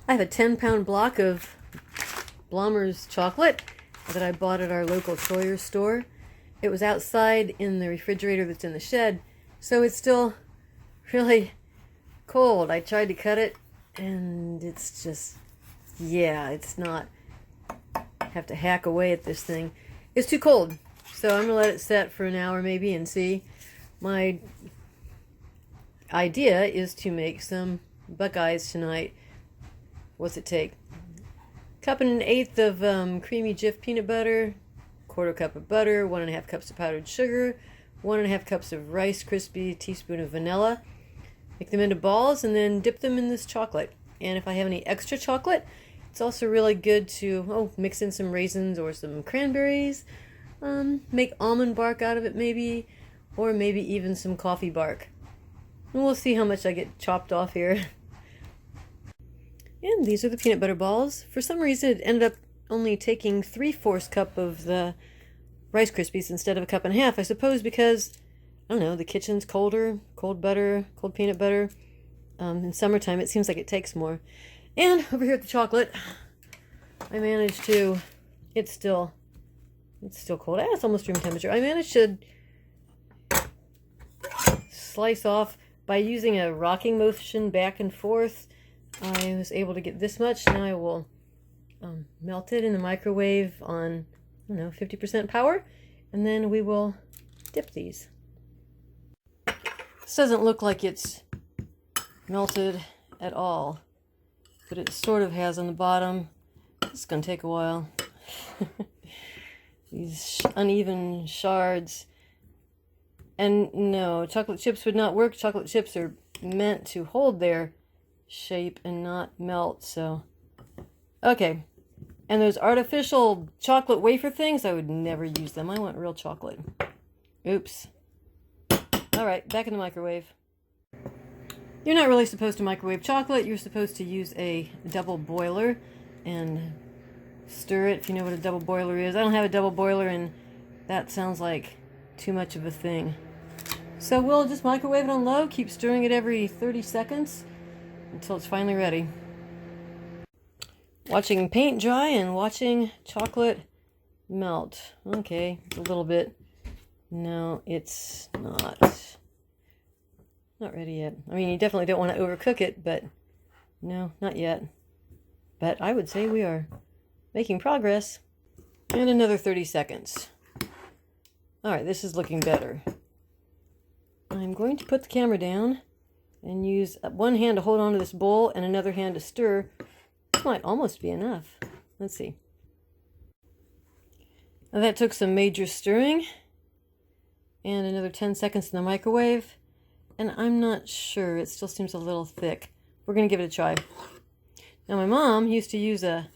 I have a 10-pound block of Blommer's chocolate that I bought at our local Troyer store. It was outside in the refrigerator that's in the shed, so it's still really cold. I tried to cut it, and it's just, yeah, it's not. I have to hack away at this thing. It's too cold, so I'm gonna let it set for an hour maybe and see. My idea is to make some buckeyes tonight. What's it take? Cup and 1/8 of creamy Jif peanut butter, 1/4 cup of butter, 1.5 cups of powdered sugar, 1.5 cups of Rice Krispie, teaspoon of vanilla. Make them into balls and then dip them in this chocolate. And if I have any extra chocolate, it's also really good to mix in some raisins or some cranberries, make almond bark out of it maybe, or maybe even some coffee bark. And we'll see how much I get chopped off here. And these are the peanut butter balls. For some reason, it ended up only taking 3/4 cup of the Rice Krispies instead of 1.5 cups. I suppose because, I don't know, the kitchen's colder, cold butter, cold peanut butter. In summertime, it seems like it takes more. And over here at the chocolate, I managed to, it's still cold. It's almost room temperature. I managed to slice off by using a rocking motion back and forth. I was able to get this much. Now I will melt it in the microwave on, 50% power, and then we will dip these. This doesn't look like it's melted at all, but it sort of has on the bottom. It's going to take a while. These uneven shards. And no, chocolate chips would not work. Chocolate chips are meant to hold their shape and not melt, so okay. And those artificial chocolate wafer things, I would never use them. I want real chocolate. Oops. All right, back in the microwave. You're not really supposed to microwave chocolate. You're supposed to use a double boiler and stir it, if you know what a double boiler is. I don't have a double boiler, and that sounds like too much of a thing. So we'll just microwave it on low, keep stirring it every 30 seconds until it's finally ready. Watching paint dry and watching chocolate melt. Okay, a little bit. No, it's not ready yet. I mean, you definitely don't want to overcook it, but no, not yet. But I would say we are making progress. And another 30 seconds. All right, this is looking better. I'm going to put the camera down and use one hand to hold on to this bowl and another hand to stir. This might almost be enough. Let's see. Now that took some major stirring and another 10 seconds in the microwave, and I'm not sure. It still seems a little thick. We're going to give it a try. Now my mom used to use a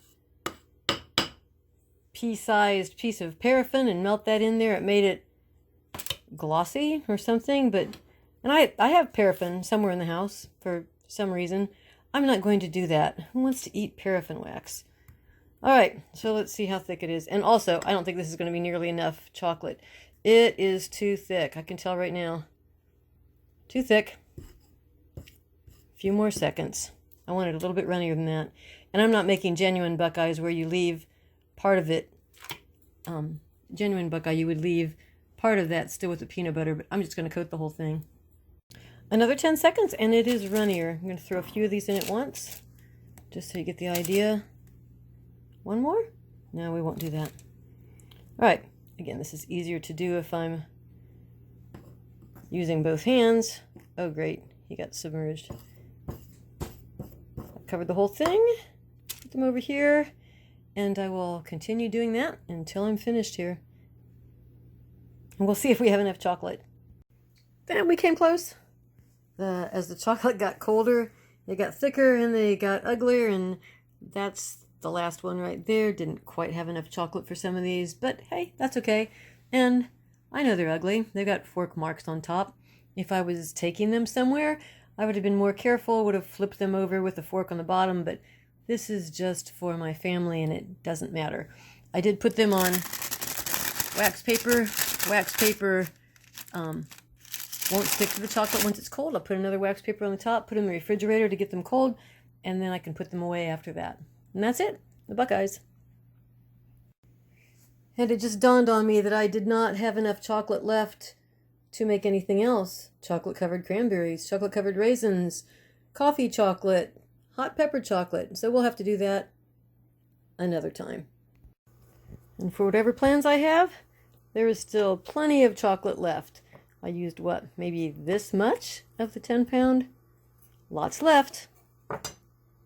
pea-sized piece of paraffin and melt that in there. It made it glossy or something, and I have paraffin somewhere in the house for some reason. I'm not going to do that. Who wants to eat paraffin wax? All right, so let's see how thick it is. And also, I don't think this is going to be nearly enough chocolate. It is too thick. I can tell right now. Too thick. A few more seconds. I want it a little bit runnier than that. And I'm not making genuine buckeyes where you leave part of it. Genuine buckeye, you would leave part of that still with the peanut butter, but I'm just going to coat the whole thing. Another 10 seconds and it is runnier. I'm going to throw a few of these in at once, just so you get the idea. One more? No, we won't do that. All right. Again, this is easier to do if I'm using both hands. Oh, great. He got submerged. I've covered the whole thing. Put them over here, and I will continue doing that until I'm finished here. And we'll see if we have enough chocolate. Then we came close. As the chocolate got colder, it got thicker and they got uglier, and that's the last one right there. Didn't quite have enough chocolate for some of these, but hey, that's okay. And I know they're ugly. They've got fork marks on top. If I was taking them somewhere, I would have been more careful, would have flipped them over with a fork on the bottom, but this is just for my family and it doesn't matter. I did put them on wax paper. Wax paper won't stick to the chocolate once it's cold. I'll put another wax paper on the top, put it in the refrigerator to get them cold, and then I can put them away after that. And that's it, the buckeyes. And it just dawned on me that I did not have enough chocolate left to make anything else. Chocolate-covered cranberries, chocolate-covered raisins, coffee chocolate, hot pepper chocolate. So we'll have to do that another time. And for whatever plans I have, there is still plenty of chocolate left. I used what, maybe this much of the 10 pound? Lots left.